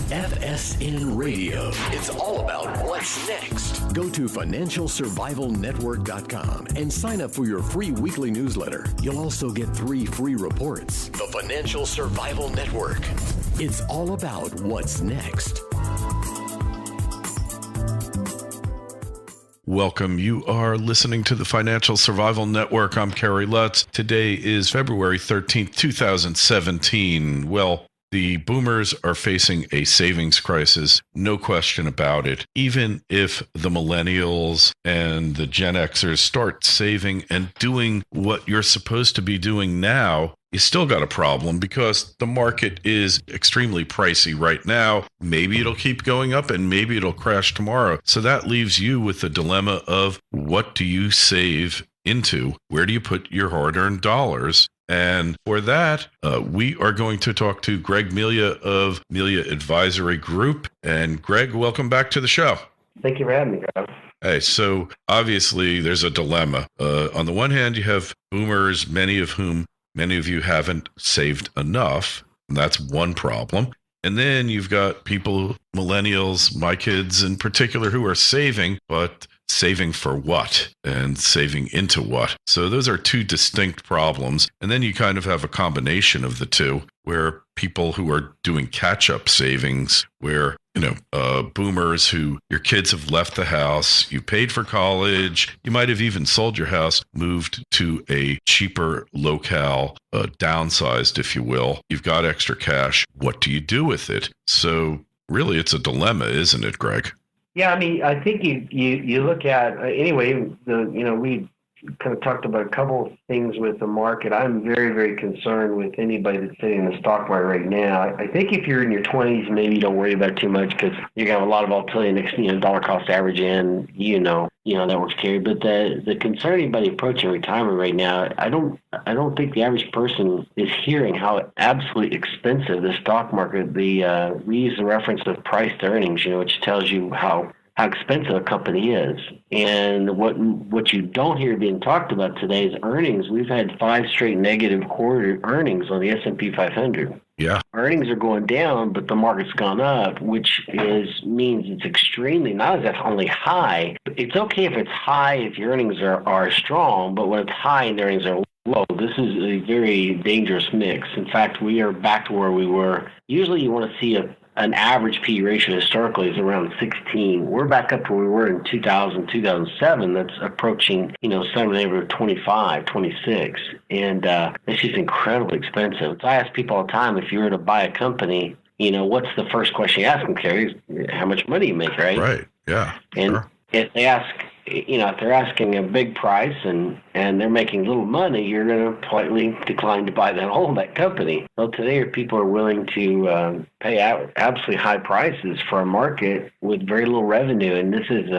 FSN Radio. It's all about what's next. Go to financialsurvivalnetwork.com and sign up for your free weekly newsletter. You'll also get 3 free reports. The Financial Survival Network. It's all about what's next. Welcome. You are listening to the Financial Survival Network. I'm Kerry Lutz. Today is February 13th, 2017. Well, the boomers are facing a savings crisis, no question about it. Even if the millennials and the Gen Xers start saving and doing what you're supposed to be doing now, you still got a problem because the market is extremely pricey right now. Maybe it'll keep going up and maybe it'll crash tomorrow. So that leaves you with the dilemma of what do you save into? Where do you put your hard-earned dollars? And for that, we are going to talk to Greg Melia of Melia Advisory Group. And Greg, welcome back to the show. Thank you for having me, Greg. Hey, so obviously there's a dilemma. On the one hand, you have boomers, many of you haven't saved enough. And that's one problem. And then you've got people, millennials, my kids in particular, who are saving, but saving for what and saving into what? So those are two distinct problems. And then you kind of have a combination of the two where people who are doing catch-up savings, where, boomers who your kids have left the house, you paid for college, you might have even sold your house, moved to a cheaper locale, downsized, if you will. You've got extra cash. What do you do with it? So really, it's a dilemma, isn't it, Greg? Yeah, I mean, I think you look at we kind of talked about a couple of things with the market. I'm very, very concerned with anybody that's sitting in the stock market right now. I think if you're in your 20s, maybe you don't worry about it too much because you're going to have a lot of volatility next, dollar cost average in, that works carry. But the concern anybody approaching retirement right now, I don't think the average person is hearing how absolutely expensive the stock market. We use the reference of price to earnings, which tells you how expensive a company is. And what you don't hear being talked about today is earnings. We've had 5 straight negative quarter earnings on the S&P 500. Yeah. Earnings are going down, but the market's gone up, which means it's extremely, not as if only high. It's okay if it's high if your earnings are strong, but when it's high and earnings are low, this is a very dangerous mix. In fact, we are back to where we were. Usually you want to see an average P/E ratio historically is around 16. We're back up to where we were in 2000, 2007. That's approaching, some neighborhood of 25, 26. And it's just incredibly expensive. So I ask people all the time, if you were to buy a company, what's the first question you ask them, Kerry? How much money you make, right? Right, yeah. And sure. if they ask, if they're asking a big price and they're making little money, you're going to politely decline to buy that company. Well, today people are willing to pay out absolutely high prices for a market with very little revenue, and this is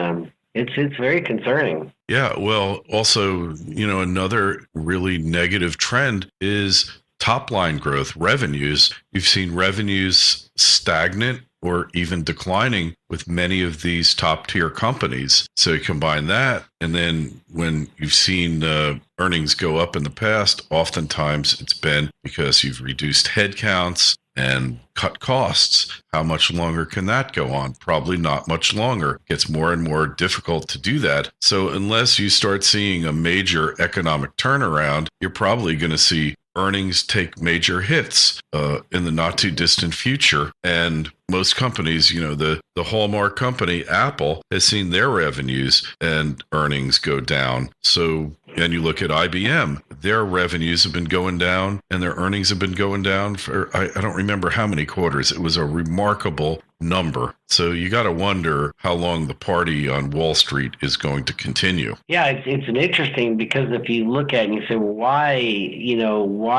it's very concerning. Yeah, well, also, another really negative trend is top line growth, revenues. You've seen revenues stagnant or even declining with many of these top tier companies. So you combine that, and then when you've seen earnings go up in the past, oftentimes it's been because you've reduced headcounts and cut costs. How much longer can that go on? Probably not much longer. It gets more and more difficult to do that. So unless you start seeing a major economic turnaround, you're probably going to see earnings take major hits in the not too distant future. And most companies, the hallmark company, Apple, has seen their revenues and earnings go down. So, and you look at IBM, their revenues have been going down and their earnings have been going down for, I don't remember how many quarters. It was a remarkable number. So you got to wonder how long the party on Wall Street is going to continue. Yeah, it's an interesting, because if you look at it and you say, well, why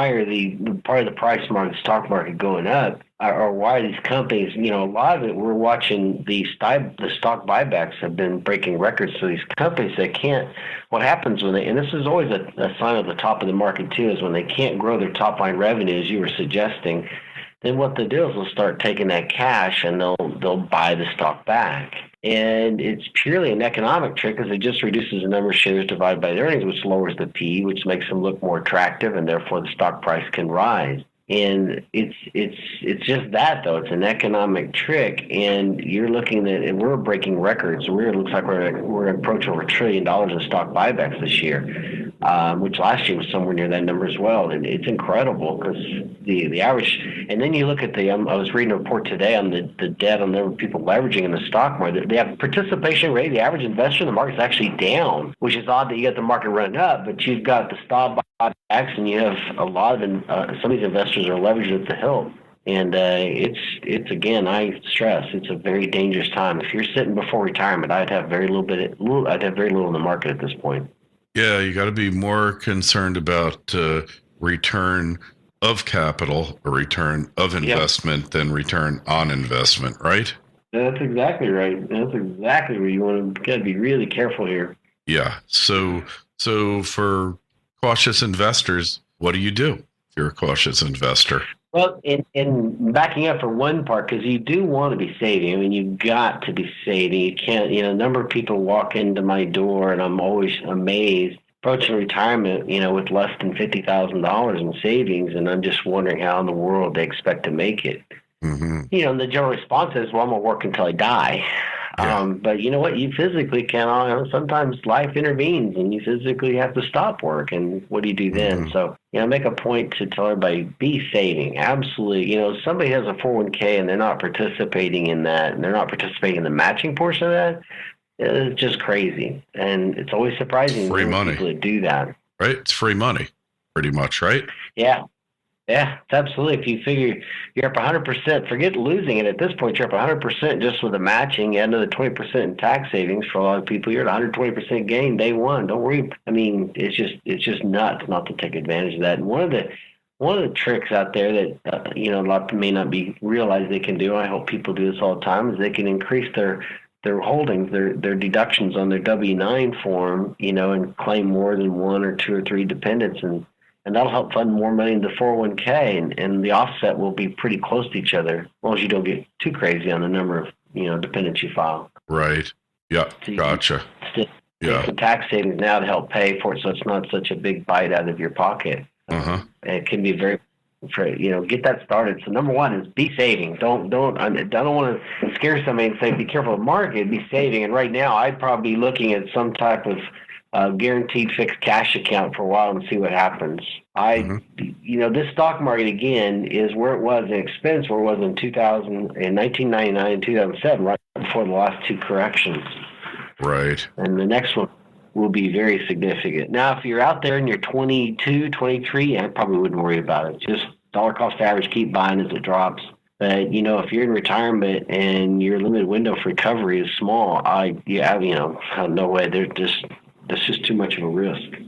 are the part of the price market, the stock market going up? Or why are these companies, a lot of it, we're watching the stock buybacks have been breaking records for these companies. They can't, what happens when and this is always a sign of the top of the market too, is when they can't grow their top line revenue, as you were suggesting, then what they'll do is they'll start taking that cash and they'll buy the stock back. And it's purely an economic trick, because it just reduces the number of shares divided by the earnings, which lowers the P, which makes them look more attractive, and therefore the stock price can rise. And it's just that, though. It's an economic trick, and you're looking at, and we're breaking records. It looks like we're going to approach over $1 trillion in stock buybacks this year, which last year was somewhere near that number as well. And it's incredible because the average. And then you look at I was reading a report today on the debt on the people leveraging in the stock market. The participation rate, the average investor in the market is actually down, which is odd that you got the market running up, but you've got the stock buybacks, and you have a lot of some of these investors are leveraged at the hilt. And it's again, I stress, it's a very dangerous time. If you're sitting before retirement, I'd have very little in the market at this point. Yeah, you got to be more concerned about return of capital or return of investment than return on investment, right? That's exactly right. That's exactly where you want to got to be really careful here. Yeah. So for cautious investors, what do you do if you're a cautious investor? Well, in backing up for one part, because you do want to be saving. I mean, you've got to be saving. You can't, a number of people walk into my door, and I'm always amazed, approaching retirement, with less than $50,000 in savings, and I'm just wondering how in the world they expect to make it. Mm-hmm. And the general response is, well, I'm going to work until I die. Yeah. But you know what? You physically cannot. Sometimes life intervenes, and you physically have to stop work. And what do you do then? Mm-hmm. So, make a point to tell everybody, be saving. Absolutely. If somebody has a 401k and they're not participating in that, and they're not participating in the matching portion of that, it's just crazy. And it's always surprising free money. People that do that. Right? It's free money, pretty much, right? Yeah. Yeah, it's absolutely. If you figure you're up 100%, forget losing it at this point, you're up 100% just with the matching, and another 20% in tax savings for a lot of people. You're at 120% gain day one. Don't worry. I mean, it's just nuts not to take advantage of that. And one of the tricks out there that a lot of people may not be realize they can do. I hope people do this all the time. Is they can increase their holdings, their deductions on their W-9 form, and claim more than one or two or three dependents, and that'll help fund more money into 401k, and the offset will be pretty close to each other, as long as you don't get too crazy on the number of dependents you file. Right. Yeah. So gotcha. Yeah. Some tax savings now to help pay for it, so it's not such a big bite out of your pocket. Uh-huh. It can be very, get that started. So number one is be saving. I don't want to scare somebody and say be careful of the market. Be saving. And right now, I'd probably be looking at some type of guaranteed fixed cash account for a while and see what happens. This stock market again is where it was in expense, where it was in 1999 and 2007, right before the last two corrections. Right. And the next one will be very significant. Now, if you're out there and you're 22, 23, I probably wouldn't worry about it. Just dollar cost average, keep buying as it drops. But, if you're in retirement and your limited window for recovery is small, no way. That's just too much of a risk.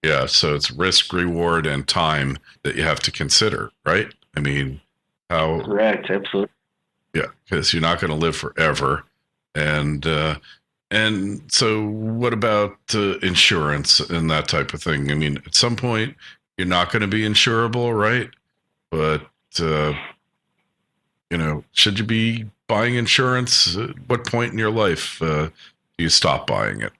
Yeah, so it's risk, reward, and time that you have to consider, right? I mean, how... Correct, absolutely. Yeah, because you're not going to live forever. And so what about insurance and that type of thing? I mean, at some point, you're not going to be insurable, right? But, should you be buying insurance? At what point in your life do you stop buying it?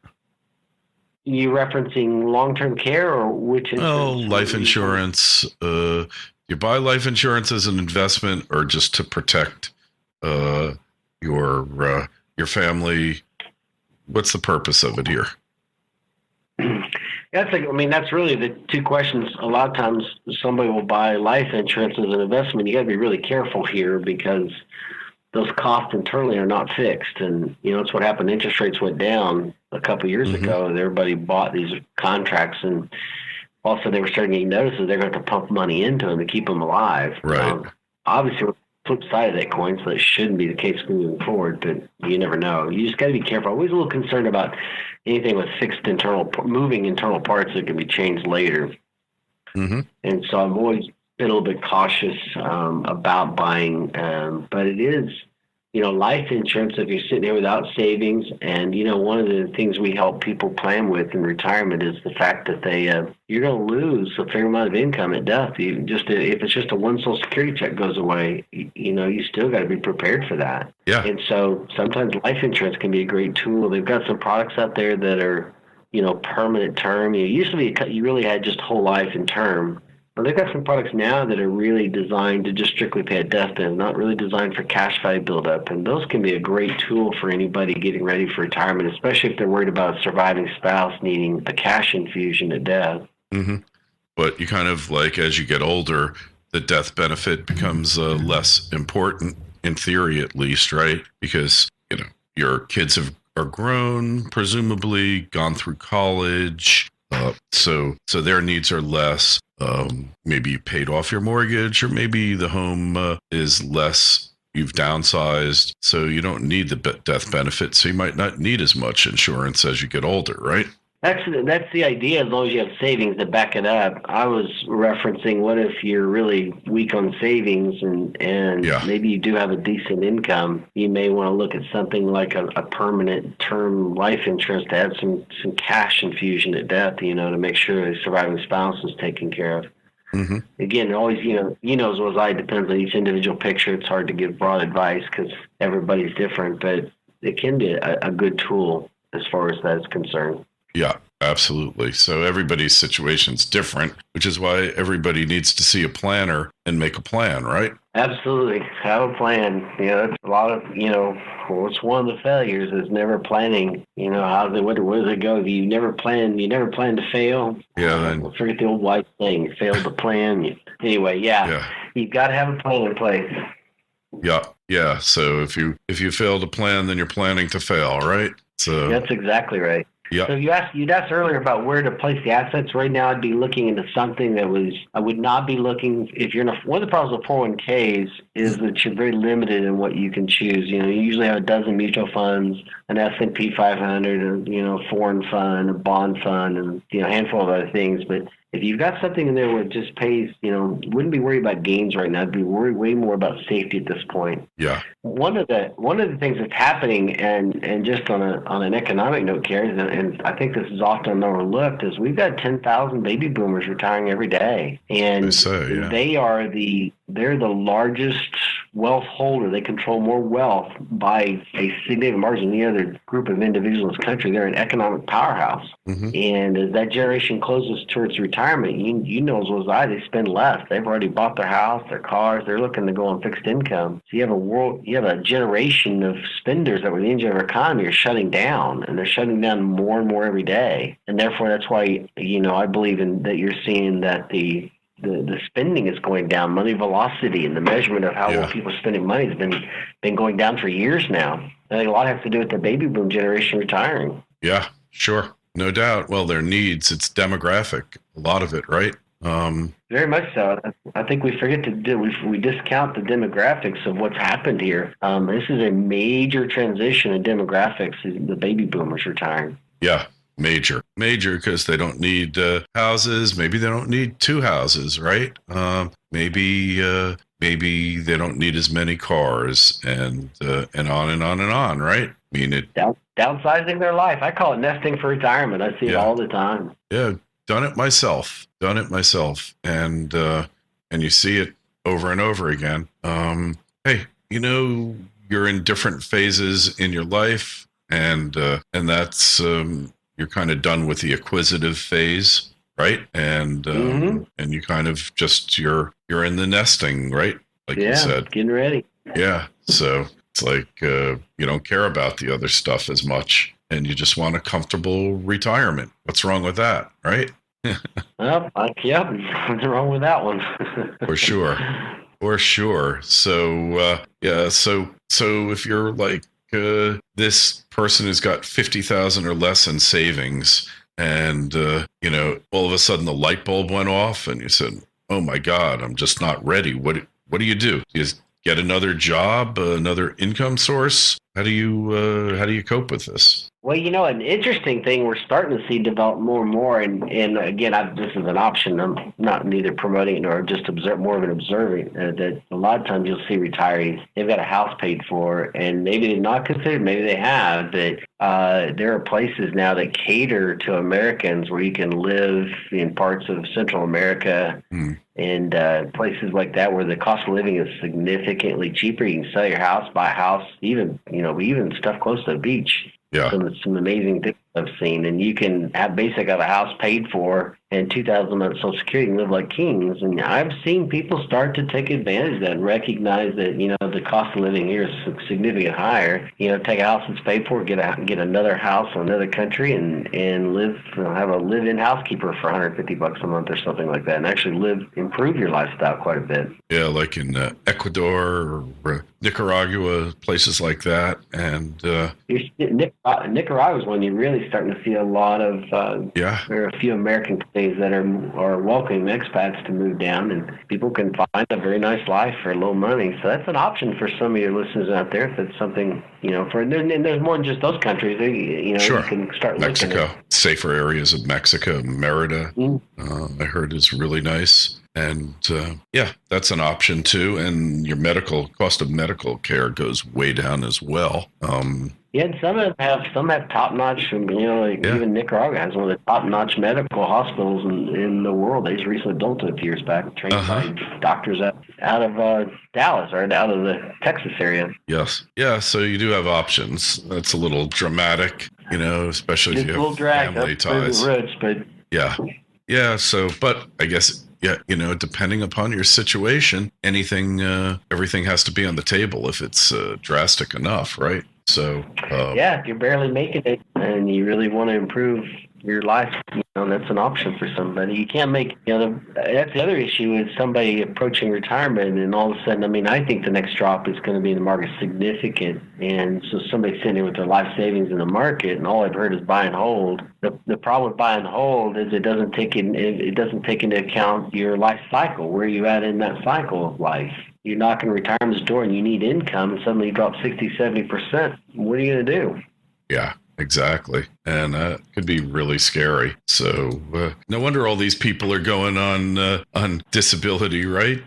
You referencing long-term care or which insurance? Oh, life insurance. You buy life insurance as an investment or just to protect your family? What's the purpose of it here? That's really the two questions. A lot of times somebody will buy life insurance as an investment. You got to be really careful here because those costs internally are not fixed. And, it's what happened. Interest rates went down a couple of years ago, and everybody bought these contracts, and also they were starting to get notices they're going to have to pump money into them to keep them alive. Right. Obviously, flip side of that coin, so that shouldn't be the case moving forward, but you never know. You just got to be careful. Always a little concerned about anything with fixed moving internal parts that can be changed later. Mm-hmm. And so I've always been a little bit cautious about buying, but it is, life insurance, if you're sitting there without savings, and, one of the things we help people plan with in retirement is the fact that you're going to lose a fair amount of income at death. If it's just a one Social Security check goes away, you still got to be prepared for that. Yeah. And so sometimes life insurance can be a great tool. They've got some products out there that are, permanent term. You used to be, you really had just whole life and term. Well, they've got some products now that are really designed to just strictly pay a death benefit, not really designed for cash value buildup. And those can be a great tool for anybody getting ready for retirement, especially if they're worried about a surviving spouse needing a cash infusion at death. Mm-hmm. But you kind of like, as you get older, the death benefit becomes less important, in theory at least, right? Because, your kids are grown, presumably gone through college. So their needs are less. Maybe you paid off your mortgage, or maybe the home is less. You've downsized, so you don't need the death benefit. So you might not need as much insurance as you get older, right? That's the idea, as long as you have savings to back it up. I was referencing, what if you're really weak on savings and maybe you do have a decent income? You may want to look at something like a permanent term life insurance to add some cash infusion at death, to make sure the surviving spouse is taken care of. Mm-hmm. Again, always, as well as I, depends on each individual picture. It's hard to give broad advice because everybody's different, but it can be a good tool as far as that is concerned. Yeah, absolutely. So everybody's situation's different, which is why everybody needs to see a planner and make a plan, right? Absolutely. Have a plan. It's a lot of, it's one of the failures is never planning. Where does it go? You never plan to fail. Yeah. Then forget the old white saying, you failed to plan. Anyway, you've got to have a plan in place. Yeah. So if you fail to plan, then you're planning to fail, right? So that's exactly right. Yeah. So you'd asked earlier about where to place the assets. Right now, I'd be looking into something I would not be looking, if you're one of the problems with 401ks is that you're very limited in what you can choose. You usually have a dozen mutual funds, an S&P 500, a foreign fund, a bond fund, and a handful of other things. But if you've got something in there where it just pays, wouldn't be worried about gains right now. I'd be worried way more about safety at this point. Yeah. One of the things that's happening, and just on an economic note, Carrie, and I think this is often overlooked, is we've got 10,000 baby boomers retiring every day, and they're the largest wealth holder. They control more wealth by a significant margin than any other group of individuals in this country. They're an economic powerhouse. Mm-hmm. And as that generation closes towards retirement, you know as well as I, they spend less. They've already bought their house, their cars. They're looking to go on fixed income. So you have a generation of spenders that were the engine of our economy are shutting down, and they're shutting down more and more every day. And therefore, that's why, I believe that you're seeing that the spending is going down. Money velocity and the measurement of how well people are spending money has been going down for years now. I think a lot has to do with the baby boom generation retiring. Yeah, sure. No doubt. Well, their needs, it's demographic, a lot of it, right? Very much so. I think we forget to do, we discount the demographics of what's happened here. This is a major transition in demographics, the baby boomers retiring. Yeah. Major, because they don't need houses. Maybe they don't need two houses, right? Maybe they don't need as many cars, and on and on and on, right? I mean, downsizing their life. I call it nesting for retirement. I see it all the time. Yeah, done it myself, and you see it over and over again. Hey, you're in different phases in your life, and that's. You're kind of done with the acquisitive phase, right? And and you kind of just you're in the nesting, right? Like you said, getting ready. Yeah. So it's like you don't care about the other stuff as much, and you just want a comfortable retirement. What's wrong with that, right? Well, what's wrong with that one? For sure. So so if you're like. This person has got 50,000 or less in savings, and all of a sudden the light bulb went off, and you said, "Oh my God, I'm just not ready." What do you do? Do you get another job, another income source? How do you cope with this? Well, an interesting thing we're starting to see develop more and more, and again, this is an option. I'm not neither promoting it nor just more of an observing. That a lot of times you'll see retirees, they've got a house paid for, and maybe they've not considered, maybe they have, but there are places now that cater to Americans where you can live in parts of Central America and places like that where the cost of living is significantly cheaper. You can sell your house, buy a house, even stuff close to the beach. Yeah. Some amazing things I've seen, and you can have a house paid for and $2,000 a month Social Security and live like kings. And I've seen people start to take advantage of that and recognize that, the cost of living here is significantly higher. Take a house that's paid for, get another house in another country and live, have a live-in housekeeper for $150 a month or something like that, and actually improve your lifestyle quite a bit. Yeah, like in Ecuador or Nicaragua, places like that. And Nicaragua is when you're really starting to see a lot of there are a few American companies that are welcoming expats to move down, and people can find a very nice life for low money. So that's an option for some of your listeners out there. If it's something and there's more than just those countries. Sure. You can start Mexico, looking at safer areas of Mexico, Merida. I heard is really nice. And that's an option too. And your cost of medical care goes way down as well. And some have top-notch. Even Nicaragua has one of the top-notch medical hospitals in the world. They just recently built it a few years back, trained by doctors out of Dallas or out of the Texas area. Yes, yeah. So you do have options. That's a little dramatic, especially if you have family ties. Rich, but yeah. So, but I guess. Yeah, depending upon your situation, everything has to be on the table if it's drastic enough, right? So, if you're barely making it and you really want to improve your life, that's an option for somebody. You can't make, that's the other issue is somebody approaching retirement and all of a sudden, I think the next drop is going to be in the market significant. And so somebody's sitting there with their life savings in the market and all I've heard is buy and hold. The problem with buy and hold is it doesn't take into account your life cycle, where you at in that cycle of life. You're knocking retirement's door and you need income and suddenly you drop 60-70%. What are you going to do? Yeah. Exactly. And that could be really scary. So no wonder all these people are going on disability, right?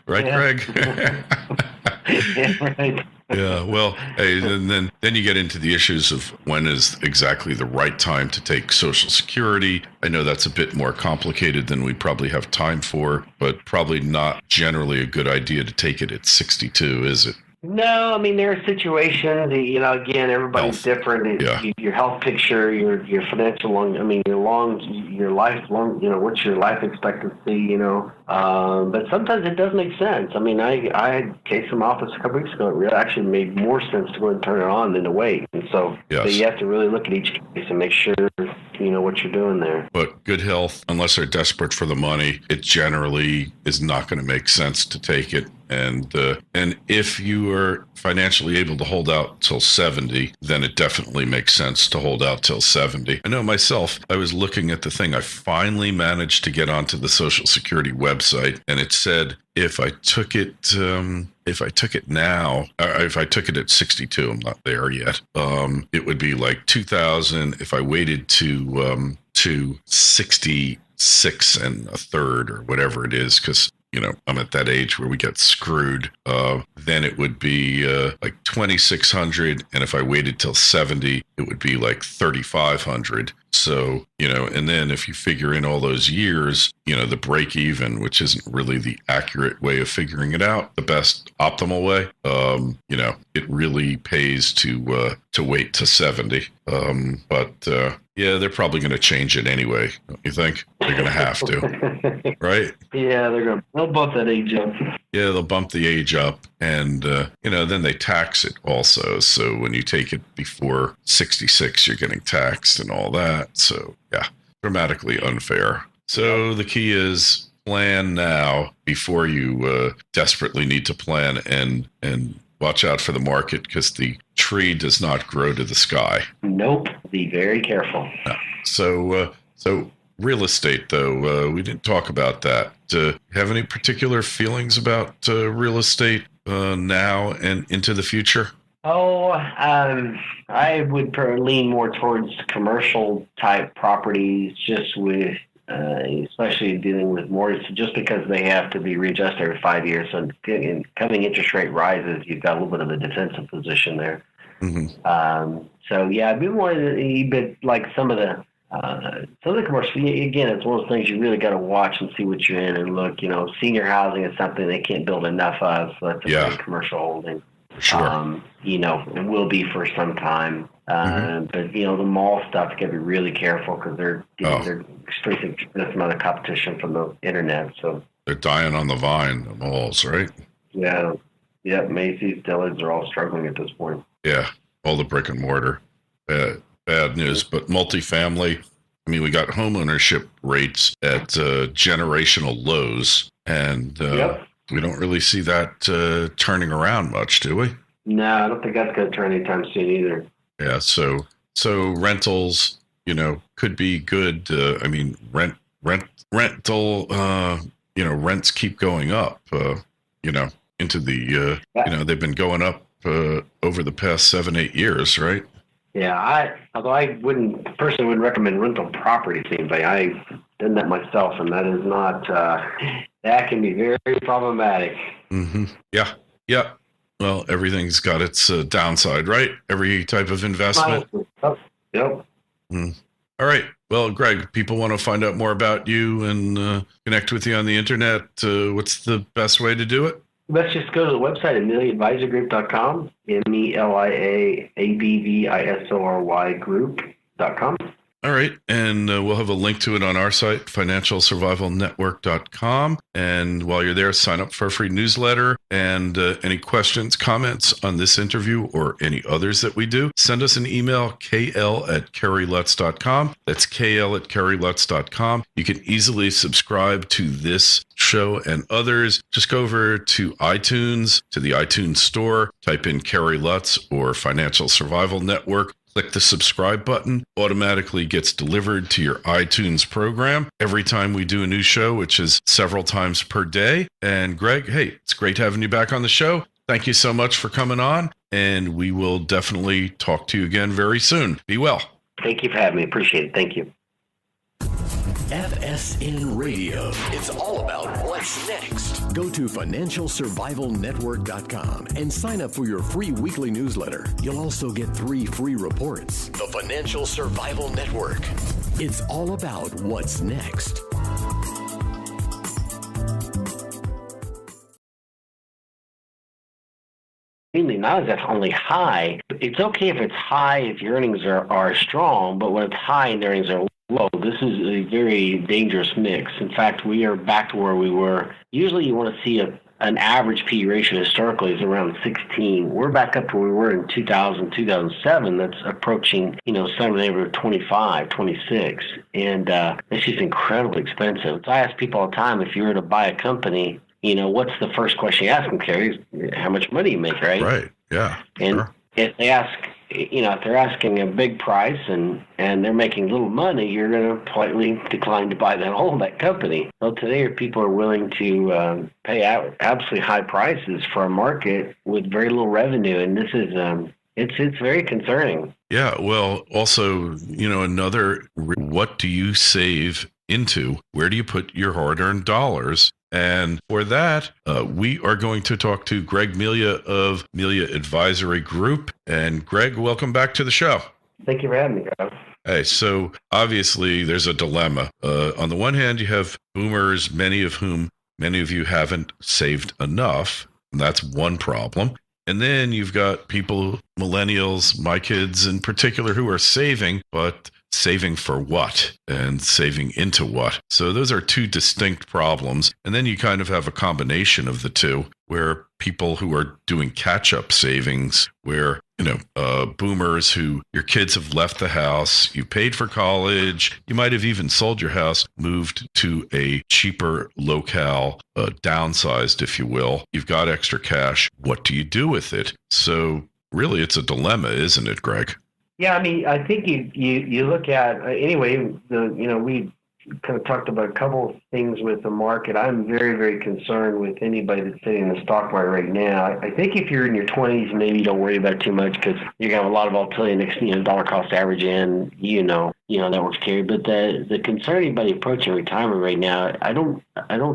Right, Greg? Yeah, right. Yeah, well, hey, and then you get into the issues of when is exactly the right time to take Social Security. I know that's a bit more complicated than we probably have time for, but probably not generally a good idea to take it at 62, is it? No, there are situations, again, everybody's different. Your health picture, your financial your life, what's your life expectancy, but sometimes it does make sense. I had case in my office a couple weeks ago. It really actually made more sense to go and turn it on than to wait. And so you have to really look at each case and make sure what you're doing there. But good health, unless they're desperate for the money, it generally is not going to make sense to take it. And if you are financially able to hold out till 70, then it definitely makes sense to hold out till 70. I know myself, I was looking at the thing. I finally managed to get onto the Social Security website, and it said if I took it now, if I took it at 62, I'm not there yet. It would be like 2,000 if I waited to 66 and a third or whatever it is, because I'm at that age where we get screwed. Then it would be like 2,600, and if I waited till 70, it would be like 3,500. So, and then if you figure in all those years, the break even, which isn't really the accurate way of figuring it out, the best optimal way, it really pays to wait to 70. Yeah, they're probably going to change it anyway. Don't you think? They're going to have to, right? Yeah, they'll bump that age up. Yeah, they'll bump the age up, and then they tax it also. So when you take it before 66, you're getting taxed and all that. So yeah, dramatically unfair. So the key is plan now before you desperately need to plan, and watch out for the market, because the tree does not grow to the sky. Nope. Be very careful. No. So real estate, though, we didn't talk about that. Have any particular feelings about real estate now and into the future? I would lean more towards commercial type properties, just with especially dealing with mortgage, just because they have to be readjusted every 5 years. So coming interest rate rises, you've got a little bit of a defensive position there. Mm-hmm. So yeah, I'd be more but like some of the commercial. Again, it's one of those things you really got to watch and see what you're in and look. Senior housing is something they can't build enough of, so that's a great commercial holding. Sure. Will be for some time. But the mall stuff, you got to be really careful because they're experiencing a tremendous amount of competition from the internet. So they're dying on the vine, the malls, right? Yeah. Macy's, Dillard's are all struggling at this point. Yeah, all the brick and mortar. Bad news, but multifamily. I mean, we got home ownership rates at generational lows, and we don't really see that turning around much, do we? No, I don't think that's going to turn anytime soon either. Yeah, so rentals, could be good. I mean, rental, rents keep going up. Into the, they've been going up over the past 7-8 years, right? Yeah, although I personally wouldn't recommend rental property to anybody. I've done that myself, and that is not, that can be very problematic. Mm-hmm. Yeah. Well, everything's got its downside, right? Every type of investment. Yep. Mm. All right. Well, Greg, people want to find out more about you and connect with you on the internet. What's the best way to do it? Let's just go to the website at meliaadvisorgroup.com, MELIAABVISORY group.com. All right. And we'll have a link to it on our site, financialsurvivalnetwork.com. And while you're there, sign up for a free newsletter. And any questions, comments on this interview or any others that we do, send us an email, kl@kerrylutz.com. That's kl@kerrylutz.com. You can easily subscribe to this show and others. Just go over to iTunes, to the iTunes store, type in Kerry Lutz or Financial Survival Network. Click the subscribe button, automatically gets delivered to your iTunes program every time we do a new show, which is several times per day. And Greg, hey, it's great having you back on the show. Thank you so much for coming on, and we will definitely talk to you again very soon. Be well. Thank you for having me. Appreciate it. Thank you. FSN Radio. It's all about what's next. Go to financialsurvivalnetwork.com and sign up for your free weekly newsletter. You'll also get 3 free reports. The Financial Survival Network. It's all about what's next. Mainly not as that's only high. It's okay if it's high if your earnings are strong, but when it's high and earnings are low, this is a very dangerous mix. In fact, we are back to where we were. Usually you want to see an average P/E ratio historically is around 16. We're back up to where we were in 2000, 2007. That's approaching, some of the neighborhood of 25, 26. And it's just incredibly expensive. So I ask people all the time, if you were to buy a company, what's the first question you ask them, Kerry? How much money you make, right? Right, yeah. And sure. If they ask, if they're asking a big price and they're making little money, you're going to politely decline to buy that company. Well, today people are willing to pay out absolutely high prices for a market with very little revenue, and this is it's very concerning. Yeah, well, also, what do you save into? Where do you put your hard-earned dollars? And for that, we are going to talk to Greg Melia of Melia Advisory Group. And Greg, welcome back to the show. Thank you for having me, guys. Hey, so obviously there's a dilemma. On the one hand, you have boomers, many of you haven't saved enough. And that's one problem. And then you've got people, millennials, my kids in particular, who are saving, but saving for what and saving into what? So those are two distinct problems. And then you kind of have a combination of the two, where people who are doing catch-up savings, where, boomers who your kids have left the house, you paid for college, you might have even sold your house, moved to a cheaper locale, downsized, if you will. You've got extra cash. What do you do with it? So really, it's a dilemma, isn't it, Greg? Yeah, I mean, I think you look at we kind of talked about a couple of things with the market. I'm very, very concerned with anybody that's sitting in the stock market right now. I think if you're in your 20s, maybe you don't worry about it too much because you're going to have a lot of volatility next, dollar cost average in, that works carry. But the concern anybody approaching retirement right now, I don't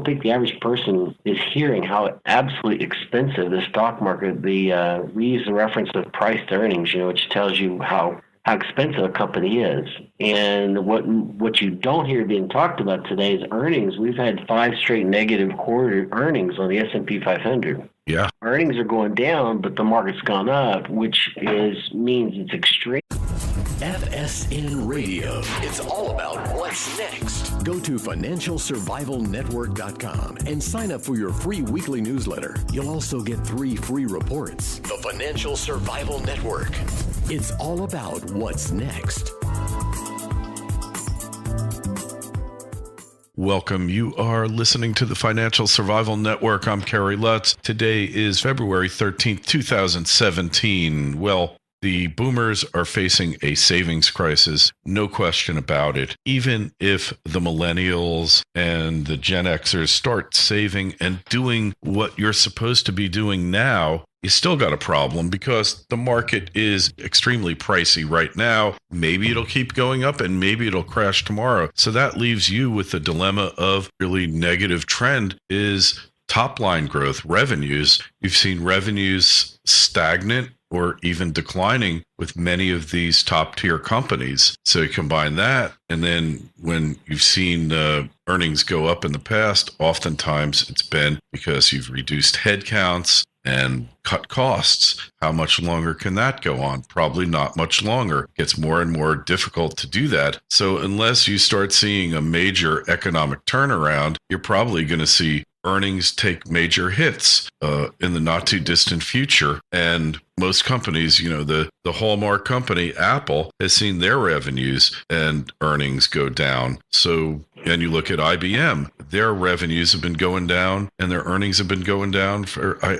think the average person is hearing how absolutely expensive the stock market. We use the reference of price to earnings, which tells you how how expensive a company is. And what you don't hear being talked about today is earnings. We've had 5 straight negative quarter earnings on the S&P 500. Yeah. Earnings are going down, but the market's gone up, which means it's extreme. FSN Radio. It's all about what's next. Go to financialsurvivalnetwork.com and sign up for your free weekly newsletter. You'll also get 3 free reports. The Financial Survival Network. It's all about what's next. Welcome. You are listening to the Financial Survival Network. I'm Kerry Lutz. Today is February 13th, 2017. Well, the boomers are facing a savings crisis, no question about it. Even if the millennials and the Gen Xers start saving and doing what you're supposed to be doing now, you still got a problem because the market is extremely pricey right now. Maybe it'll keep going up and maybe it'll crash tomorrow. So that leaves you with the dilemma of really negative trend is top line growth, revenues. You've seen revenues stagnant or even declining with many of these top tier companies. So you combine that, and then when you've seen earnings go up in the past, oftentimes it's been because you've reduced headcounts and cut costs. How much longer can that go on? Probably not much longer. It gets more and more difficult to do that. So unless you start seeing a major economic turnaround, you're probably going to see earnings take major hits in the not too distant future. And most companies, you know, the hallmark company, Apple, has seen their revenues and earnings go down. So, and you look at IBM, their revenues have been going down and their earnings have been going down for,